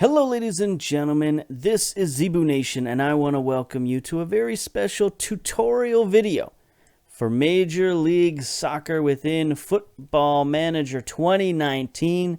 Hello, ladies and gentlemen. This is Zebu Nation, and I want to welcome you to a very special tutorial video for Major League Soccer within Football Manager 2019.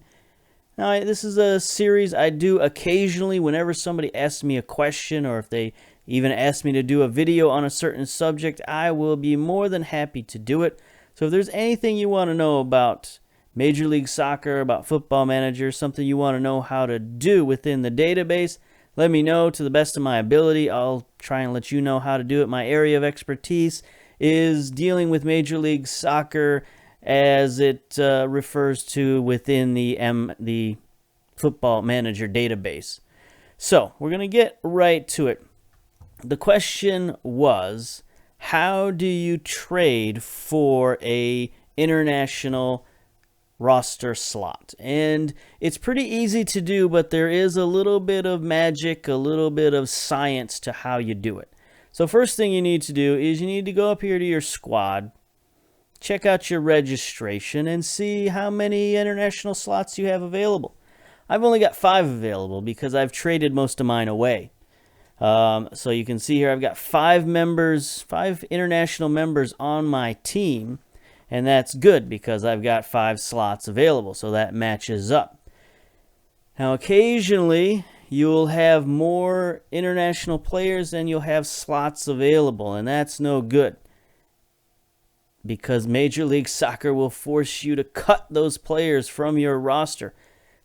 Now, this is a series I do occasionally whenever somebody asks me a question, or if they even ask me to do a video on a certain subject. I will be more than happy to do it. So if there's anything you want to know about Major League Soccer, about Football Manager, something you want to know how to do within the database, let me know to the best of my ability. I'll try and let you know how to do it. My area of expertise is dealing with Major League Soccer as it refers to within the Football Manager database. So we're going to get right to it. The question was, how do you trade for a international roster slot? And it's pretty easy to do, but there is a little bit of magic, a little bit of science to how you do it. So first thing you need to do is you need to go up here to your squad, check out your registration, and see how many international slots you have available. I've only got 5 available because I've traded most of mine away. So you can see here I've got 5 international members on my team. And that's good because I've got 5 slots available, so that matches up. Now, occasionally, you'll have more international players than you'll have slots available, and that's no good because Major League Soccer will force you to cut those players from your roster.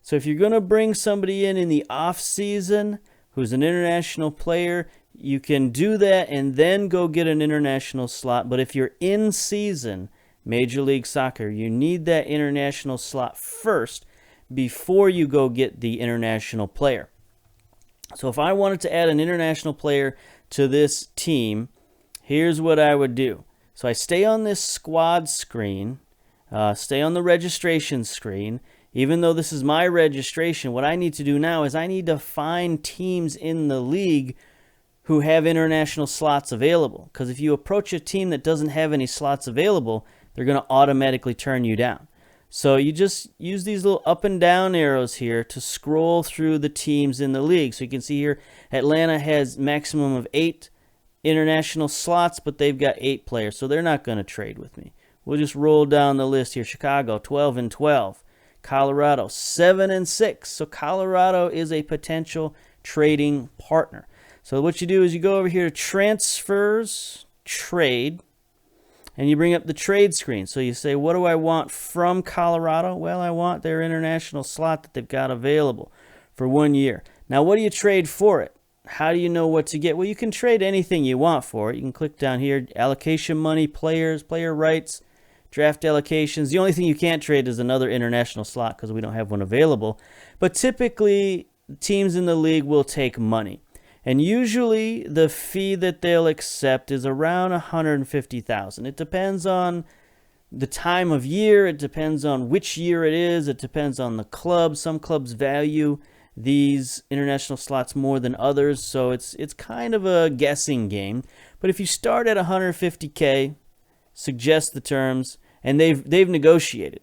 So if you're going to bring somebody in the off season who's an international player, you can do that and then go get an international slot. But if you're in season Major League Soccer, you need that international slot first before you go get the international player. So if I wanted to add an international player to this team, here's what I would do. So I stay on this squad screen, stay on the registration screen. Even though this is my registration, what I need to do now is I need to find teams in the league who have international slots available. Because if you approach a team that doesn't have any slots available, they're going to automatically turn you down. So you just use these little up and down arrows here to scroll through the teams in the league. So you can see here, Atlanta has maximum of 8 international slots, but they've got 8 players, so they're not going to trade with me. We'll just roll down the list here. Chicago, 12-12. Colorado, 7-6. So Colorado is a potential trading partner. So what you do is you go over here to Transfers, Trade, and you bring up the trade screen. So you say, what do I want from Colorado? Well, I want their international slot that they've got available for 1 year. Now, what do you trade for it? How do you know what to get? Well, you can trade anything you want for it. You can click down here, allocation money, players, player rights, draft allocations. The only thing you can't trade is another international slot because we don't have one available. But typically, teams in the league will take money. And usually the fee that they'll accept is around $150,000. It depends on the time of year. It depends on which year it is. It depends on the club. Some clubs value these international slots more than others, so it's kind of a guessing game. But if you start at $150K, suggest the terms, and they've negotiated.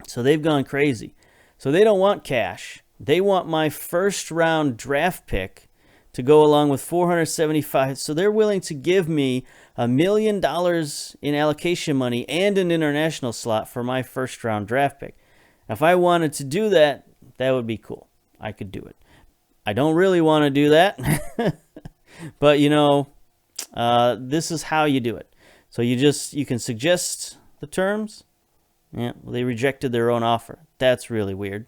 So they've gone crazy. So they don't want cash. They want my first round draft pick to go along with 475. So they're willing to give me $1 million in allocation money and an international slot for my first round draft pick. Now, if I wanted to do that, that would be cool. I could do it. I don't really want to do that. But, this is how you do it. So you can suggest the terms. Yeah, well, they rejected their own offer. That's really weird.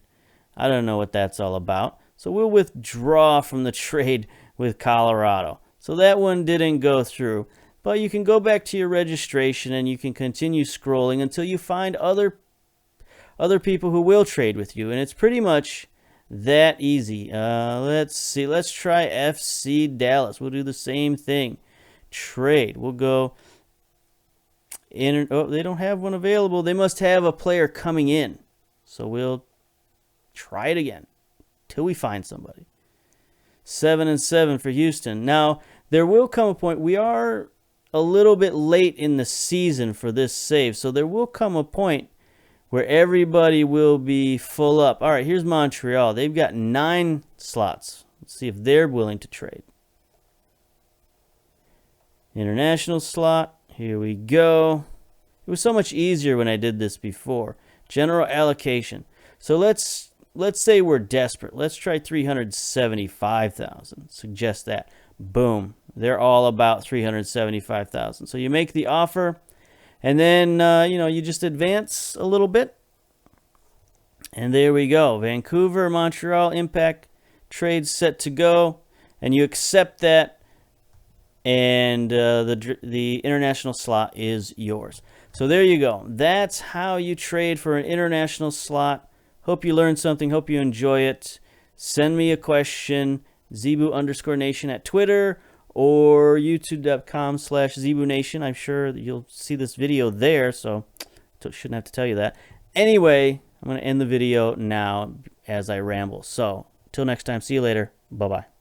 I don't know what that's all about. So we'll withdraw from the trade with Colorado. So that one didn't go through. But you can go back to your registration and you can continue scrolling until you find other people who will trade with you. And it's pretty much that easy. Let's see. Let's try FC Dallas. We'll do the same thing. Trade. We'll go in. Oh, they don't have one available. They must have a player coming in. So we'll try it again till we find somebody. 7-7 for Houston. Now, there will come a point. We are a little bit late in the season for this save. So there will come a point where everybody will be full up. All right, here's Montreal. They've got 9 slots. Let's see if they're willing to trade. International slot. Here we go. It was so much easier when I did this before. General allocation. So let's say we're desperate. Let's try 375,000. Suggest that. Boom. They're all about 375,000. So you make the offer, and then you just advance a little bit. And there we go. Vancouver, Montreal, Impact trade set to go, and you accept that. And the international slot is yours. So there you go. That's how you trade for an international slot. Hope you learned something. Hope you enjoy it. Send me a question, Zebu_Nation at Twitter or youtube.com/ZebuNation. I'm sure that you'll see this video there, so shouldn't have to tell you that. Anyway, I'm going to end the video now as I ramble. So, till next time, see you later. Bye-bye.